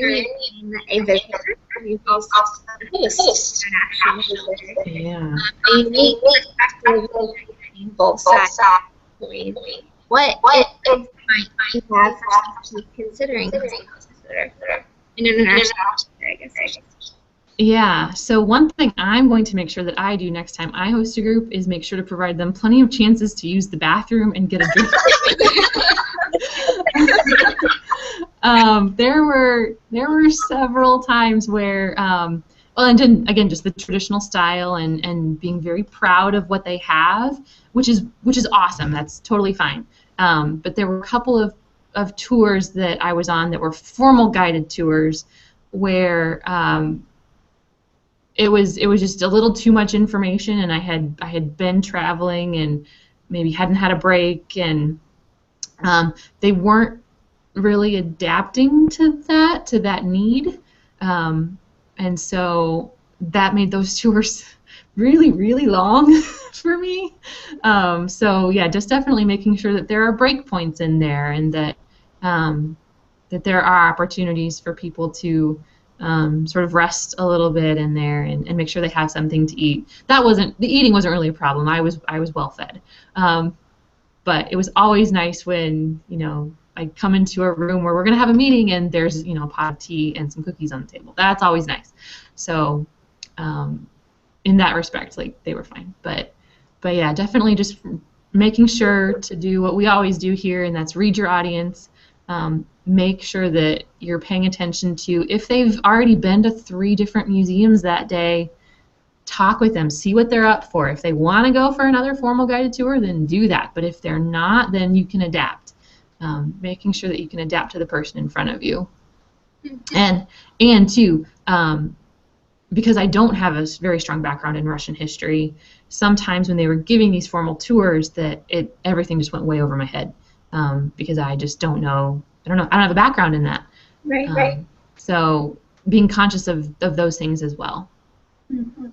in a visitor, you also host an actual visitor. Yeah. A unique perspective between both sides. What advice might you have for someone considering this visitor? An international visitor, I guess I should say. Yeah, so one thing I'm going to make sure that I do next time I host a group is make sure to provide them plenty of chances to use the bathroom and get a drink. There were several times where, well, and then, again, just the traditional style and being very proud of what they have, which is awesome. That's totally fine. But there were a couple of tours that I was on that were formal guided tours where it was just a little too much information, and I had been traveling and maybe hadn't had a break, and they weren't really adapting to that need, and so that made those tours really, really long for me. So yeah, just definitely making sure that there are break points in there, and that that there are opportunities for people to sort of rest a little bit in there, and make sure they have something to eat. The eating wasn't really a problem. I was well fed, but it was always nice when I come into a room where we're gonna have a meeting and there's a pot of tea and some cookies on the table. That's always nice. So in that respect, like, they were fine. But yeah, definitely just making sure to do what we always do here, and that's read your audience. Make sure that you're paying attention to, if they've already been to 3 different museums that day, talk with them, see what they're up for. If they want to go for another formal guided tour, then do that. But if they're not, then you can adapt. Making sure that you can adapt to the person in front of you. And too, because I don't have a very strong background in Russian history, sometimes when they were giving these formal tours, that everything just went way over my head, because I just don't know. I don't have a background in that. Right. So being conscious of those things as well. Mm-hmm.